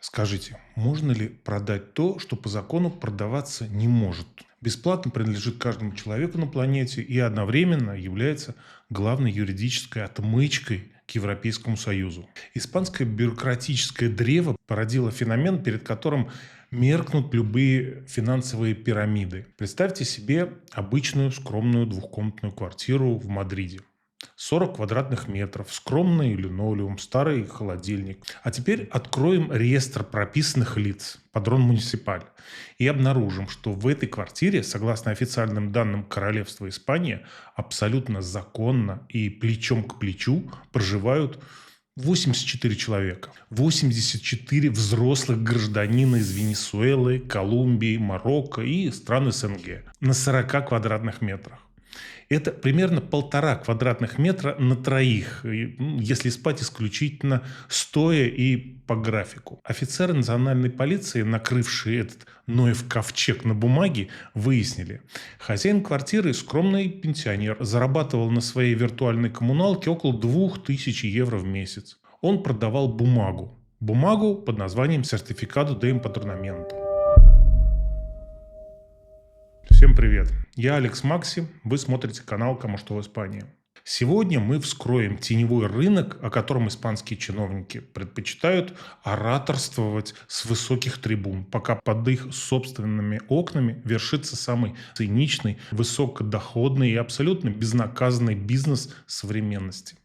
Скажите, можно ли продать то, что по закону продаваться не может? Бесплатно принадлежит каждому человеку на планете и одновременно является главной юридической отмычкой к Европейскому Союзу. Испанское бюрократическое древо породило феномен, перед которым меркнут любые финансовые пирамиды. Представьте себе обычную скромную двухкомнатную квартиру в Мадриде. 40 квадратных метров, скромный линолеум, старый холодильник. А теперь откроем реестр прописанных лиц, падрон муниципаль, и обнаружим, что в этой квартире, согласно официальным данным Королевства Испания, абсолютно законно и плечом к плечу проживают 84 человека. 84 взрослых гражданина из Венесуэлы, Колумбии, Марокко и стран СНГ на 40 квадратных метрах. Это примерно 1,5 квадратных метра на троих, если спать исключительно стоя и по графику. Офицеры национальной полиции, накрывшие этот Ноев ковчег на бумаге, выяснили. Хозяин квартиры, скромный пенсионер, зарабатывал на своей виртуальной коммуналке около 2000 евро в месяц. Он продавал бумагу. Бумагу под названием «Сертификado de Empadronamiento». Всем привет! Я Алекс Макси, вы смотрите канал «Кому что в Испании». Сегодня мы вскроем теневой рынок, о котором испанские чиновники предпочитают ораторствовать с высоких трибун, пока под их собственными окнами вершится самый циничный, высокодоходный и абсолютно безнаказанный бизнес современности.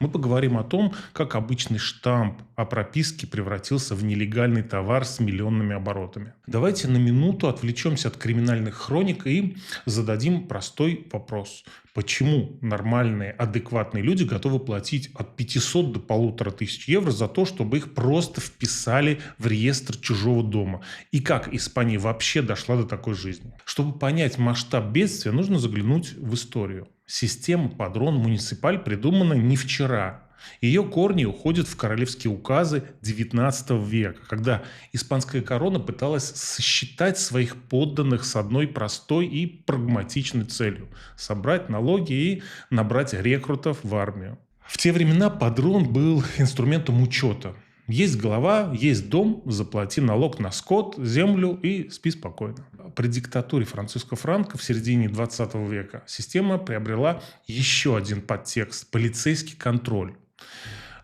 Мы поговорим о том, как обычный штамп о прописке превратился в нелегальный товар с миллионными оборотами. Давайте на минуту отвлечемся от криминальных хроник и зададим простой вопрос. Почему нормальные, адекватные люди готовы платить от 500 до 1500 евро за то, чтобы их просто вписали в реестр чужого дома? И как Испания вообще дошла до такой жизни? Чтобы понять масштаб бедствия, нужно заглянуть в историю. Система падрон муниципаль придумана не вчера. Ее корни уходят в королевские указы XIX века, когда испанская корона пыталась сосчитать своих подданных с одной простой и прагматичной целью – собрать налоги и набрать рекрутов в армию. В те времена падрон был инструментом учета. Есть голова, есть дом, заплати налог на скот, землю и спи спокойно. При диктатуре Франциско Франко в середине 20 века система приобрела еще один подтекст – полицейский контроль.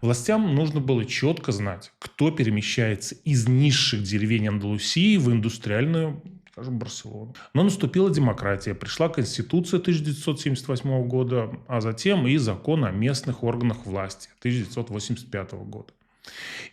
Властям нужно было четко знать, кто перемещается из низших деревень Андалусии в индустриальную, скажем, Барселону. Но наступила демократия, пришла Конституция 1978 года, а затем и закон о местных органах власти 1985 года.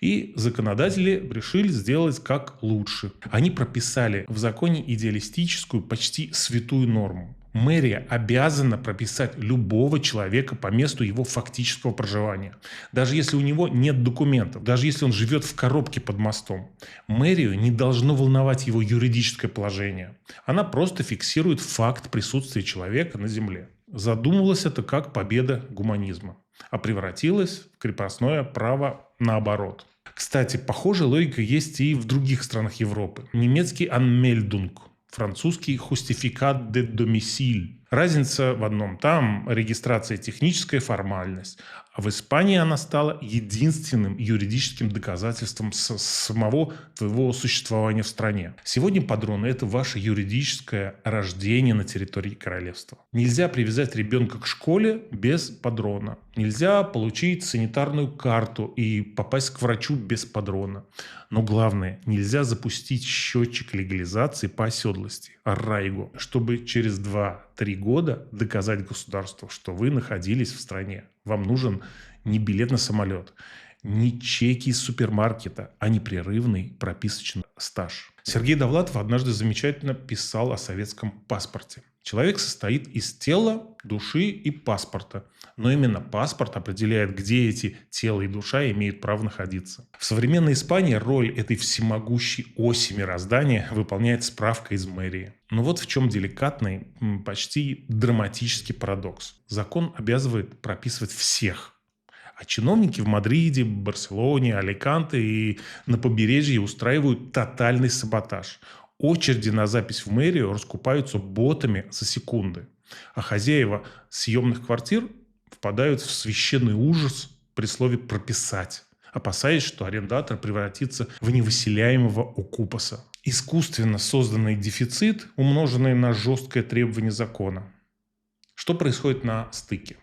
И законодатели решили сделать как лучше. Они прописали в законе идеалистическую, почти святую норму. Мэрия обязана прописать любого человека по месту его фактического проживания. Даже если у него нет документов, даже если он живет в коробке под мостом. Мэрию не должно волновать его юридическое положение. Она просто фиксирует факт присутствия человека на земле. Задумывалось это как победа гуманизма, а превратилось в крепостное право наоборот. Кстати, похожая логика есть и в других странах Европы. Немецкий «Anmeldung», французский «Justificat de domicile». Разница в одном. Там регистрация – техническая формальность, а в Испании она стала единственным юридическим доказательством самого твоего существования в стране. Сегодня падроны – это ваше юридическое рождение на территории королевства. Нельзя привязать ребенка к школе без падрона. Нельзя получить санитарную карту и попасть к врачу без падрона. Но главное, нельзя запустить счетчик легализации по оседлости, аррайго, чтобы через 2-3 года доказать государству, что вы находились в стране. Вам нужен не билет на самолет, не чеки из супермаркета, а непрерывный прописочный стаж. Сергей Довлатов однажды замечательно писал о советском паспорте. Человек состоит из тела, души и паспорта. Но именно паспорт определяет, где эти тело и душа имеют право находиться. В современной Испании роль этой всемогущей оси мироздания выполняет справка из мэрии. Но вот в чем деликатный, почти драматический парадокс. Закон обязывает прописывать всех. А чиновники в Мадриде, Барселоне, Аликанте и на побережье устраивают тотальный саботаж. Очереди на запись в мэрию раскупаются ботами за секунды. А хозяева съемных квартир впадают в священный ужас при слове «прописать». опасаясь, что арендатор превратится в невыселяемого оккупаса. Искусственно созданный дефицит, умноженный на жесткое требование закона. Что происходит на стыке?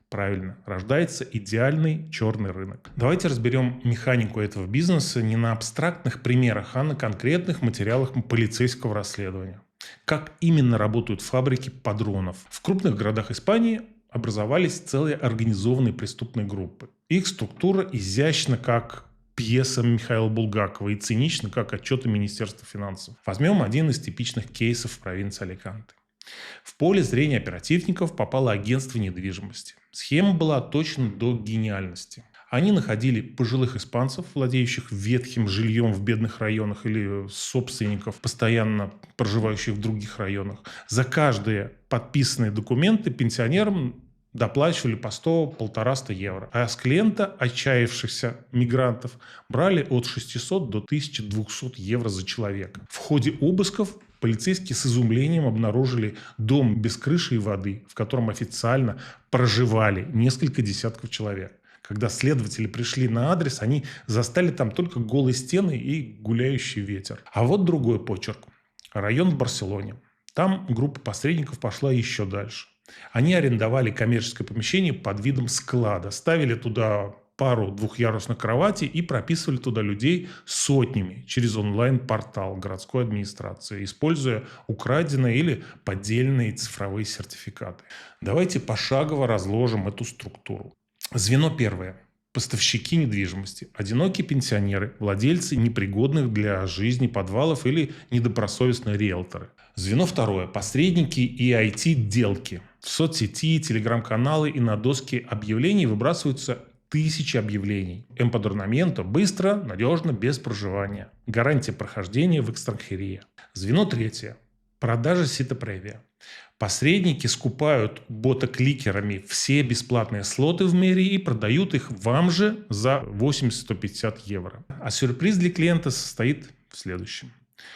Правильно, рождается идеальный черный рынок. Давайте разберем механику этого бизнеса не на абстрактных примерах, а на конкретных материалах полицейского расследования. Как именно работают фабрики подронов? В крупных городах Испании образовались целые организованные преступные группы. Их структура изящна, как пьеса Михаила Булгакова, и цинична, как отчеты Министерства финансов. Возьмем один из типичных кейсов в провинции Аликанте. В поле зрения оперативников попало агентство недвижимости. Схема была точна до гениальности. Они находили пожилых испанцев, владеющих ветхим жильем в бедных районах, или собственников, постоянно проживающих в других районах. За каждые подписанные документы пенсионерам доплачивали по 100-150 евро. А с клиента отчаявшихся мигрантов брали от 600 до 1200 евро за человека. В ходе обысков полицейские с изумлением обнаружили дом без крыши и воды, в котором официально проживали несколько десятков человек. Когда следователи пришли на адрес, они застали там только голые стены и гуляющий ветер. А вот другой почерк. Район в Барселоне. Там группа посредников пошла еще дальше. Они арендовали коммерческое помещение под видом склада, ставили туда пару двухъярусных кроватей и прописывали туда людей сотнями через онлайн-портал городской администрации, используя украденные или поддельные цифровые сертификаты. Давайте пошагово разложим эту структуру. Звено первое. Поставщики недвижимости. Одинокие пенсионеры, владельцы непригодных для жизни подвалов или недобросовестные риэлторы. Звено второе. Посредники и IT-делки. В соцсети, телеграм-каналы и на доски объявлений выбрасываются тысячи объявлений. Эмпадорнамento быстро, надежно, без проживания. Гарантия прохождения в экстранхерия. Звено третье. Продажа сито-превия. Посредники скупают бота-кликерами все бесплатные слоты в мэрии и продают их вам же за 80-150 евро. А сюрприз для клиента состоит в следующем.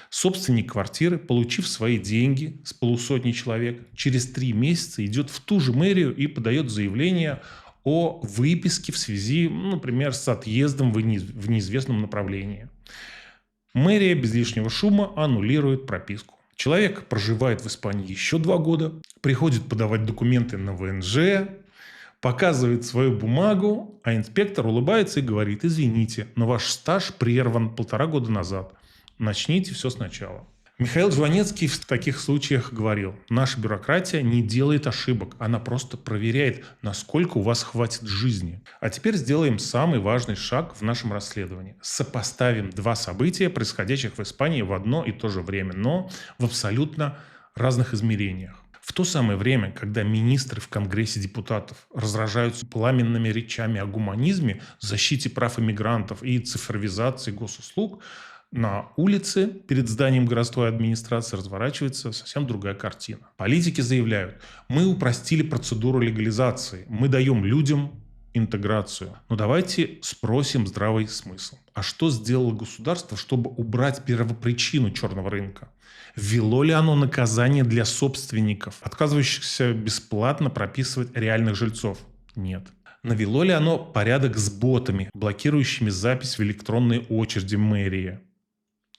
Собственник квартиры, получив свои деньги с полусотни человек, через 3 месяца идет в ту же мэрию и подает заявление о выписке в связи, например, с отъездом в неизвестном направлении. Мэрия без лишнего шума аннулирует прописку. Человек проживает в Испании еще 2 года, приходит подавать документы на ВНЖ, показывает свою бумагу, а инспектор улыбается и говорит: извините, но ваш стаж прерван 1,5 года назад. Начните все сначала. Михаил Жванецкий в таких случаях говорил: наша бюрократия не делает ошибок, она просто проверяет, насколько у вас хватит жизни. А теперь сделаем самый важный шаг в нашем расследовании. Сопоставим 2 события, происходящих в Испании в одно и то же время, но в абсолютно разных измерениях. В то самое время, когда министры в Конгрессе депутатов разражаются пламенными речами о гуманизме, защите прав иммигрантов и цифровизации госуслуг, на улице перед зданием городской администрации разворачивается совсем другая картина. Политики заявляют: мы упростили процедуру легализации, мы даем людям интеграцию. Но давайте спросим здравый смысл. А что сделало государство, чтобы убрать первопричину черного рынка? Ввело ли оно наказание для собственников, отказывающихся бесплатно прописывать реальных жильцов? Нет. Навело ли оно порядок с ботами, блокирующими запись в электронной очереди мэрии?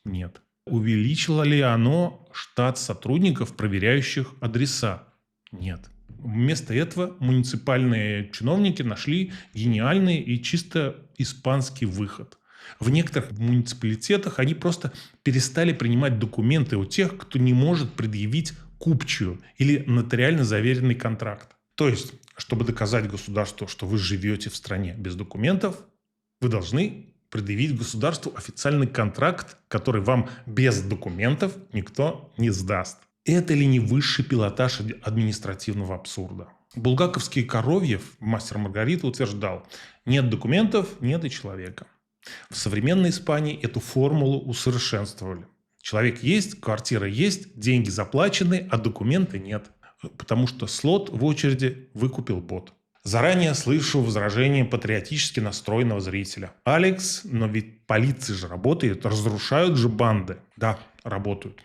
Нет. Увеличило ли оно штат сотрудников, проверяющих адреса? Нет. Вместо этого муниципальные чиновники нашли гениальный и чисто испанский выход. В некоторых муниципалитетах они просто перестали принимать документы у тех, кто не может предъявить купчую или нотариально заверенный контракт. То есть, чтобы доказать государству, что вы живете в стране без документов, вы должны предъявить государству официальный контракт, который вам без документов никто не сдаст. Это ли не высший пилотаж административного абсурда? Булгаковский Коровьев, мастер Маргарита, утверждал: нет документов, нет и человека. В современной Испании эту формулу усовершенствовали. Человек есть, квартира есть, деньги заплачены, а документы нет. Потому что слот в очереди выкупил бот. Заранее слышу возражение патриотически настроенного зрителя. Алекс, но ведь полиция же работает, разрушают же банды. Да, работают.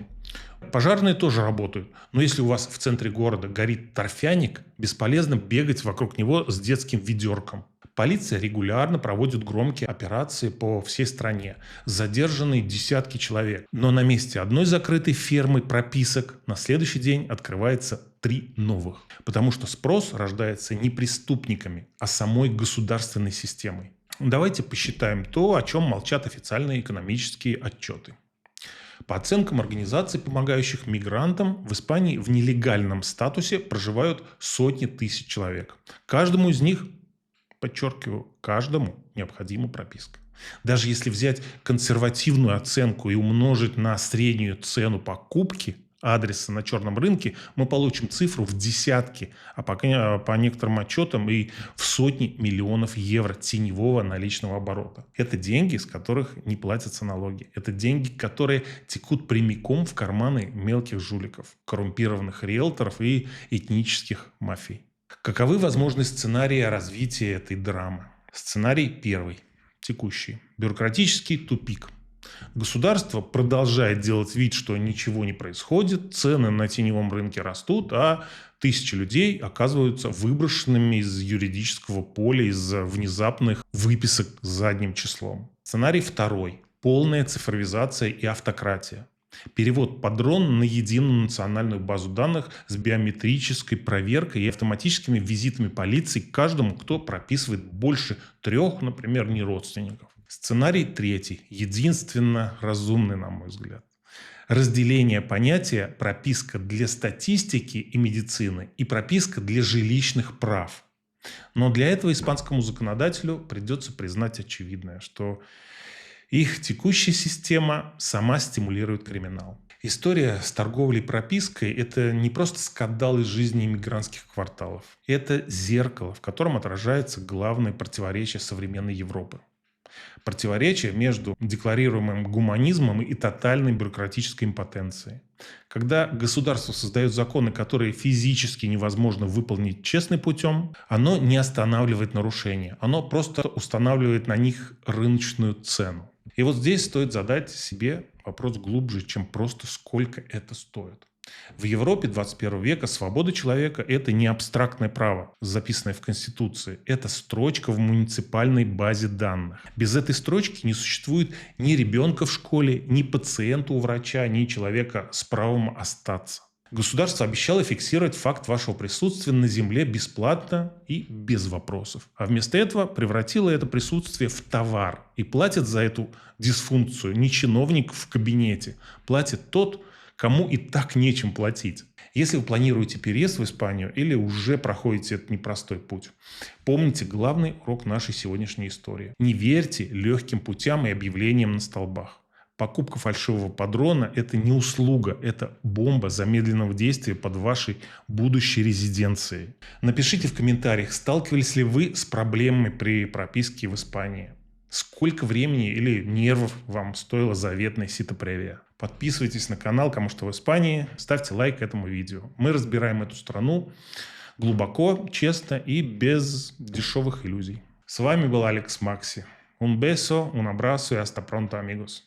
Пожарные тоже работают. Но если у вас в центре города горит торфяник, бесполезно бегать вокруг него с детским ведерком. Полиция регулярно проводит громкие операции по всей стране. Задержаны десятки человек. Но на месте одной закрытой фермы прописок на следующий день открывается 3 новых. Потому что спрос рождается не преступниками, а самой государственной системой. Давайте посчитаем то, о чем молчат официальные экономические отчеты. По оценкам организаций, помогающих мигрантам, в Испании в нелегальном статусе проживают сотни тысяч человек. Каждому из них, подчеркиваю, каждому необходима прописка. Даже если взять консервативную оценку и умножить на среднюю цену покупки адреса на черном рынке, мы получим цифру в десятки, а по некоторым отчетам и в сотни миллионов евро теневого наличного оборота. Это деньги, с которых не платятся налоги. Это деньги, которые текут прямиком в карманы мелких жуликов, коррумпированных риэлторов и этнических мафий. Каковы возможные сценарии развития этой драмы? Сценарий первый, текущий. Бюрократический тупик. Государство продолжает делать вид, что ничего не происходит, цены на теневом рынке растут, а тысячи людей оказываются выброшенными из юридического поля из-за внезапных выписок задним числом. Сценарий второй. Полная цифровизация и автократия. Перевод падрон на единую национальную базу данных с биометрической проверкой и автоматическими визитами полиции к каждому, кто прописывает больше 3, например, неродственников. Сценарий третий, единственно разумный, на мой взгляд. Разделение понятия прописка для статистики и медицины и прописка для жилищных прав. Но для этого испанскому законодателю придется признать очевидное, что их текущая система сама стимулирует криминал. История с торговлей пропиской – это не просто скандал из жизни иммигрантских кварталов. Это зеркало, в котором отражается главное противоречие современной Европы. Противоречие между декларируемым гуманизмом и тотальной бюрократической импотенцией. Когда государство создает законы, которые физически невозможно выполнить честным путем, оно не останавливает нарушения, оно просто устанавливает на них рыночную цену. И вот здесь стоит задать себе вопрос глубже, чем просто сколько это стоит. В Европе 21 века свобода человека – это не абстрактное право, записанное в Конституции. Это строчка в муниципальной базе данных. Без этой строчки не существует ни ребенка в школе, ни пациента у врача, ни человека с правом остаться. Государство обещало фиксировать факт вашего присутствия на земле бесплатно и без вопросов. А вместо этого превратило это присутствие в товар. И платит за эту дисфункцию не чиновник в кабинете. Платит тот, кому и так нечем платить. Если вы планируете переезд в Испанию или уже проходите этот непростой путь, помните главный урок нашей сегодняшней истории. Не верьте легким путям и объявлениям на столбах. Покупка фальшивого падрона – это не услуга, это бомба замедленного действия под вашей будущей резиденцией. Напишите в комментариях, сталкивались ли вы с проблемами при прописке в Испании. Сколько времени или нервов вам стоила заветная сито-превия? Подписывайтесь на канал «Кому что в Испании», ставьте лайк этому видео. Мы разбираем эту страну глубоко, честно и без дешевых иллюзий. С вами был Алекс Макси. Un beso, un abrazo y hasta pronto, amigos.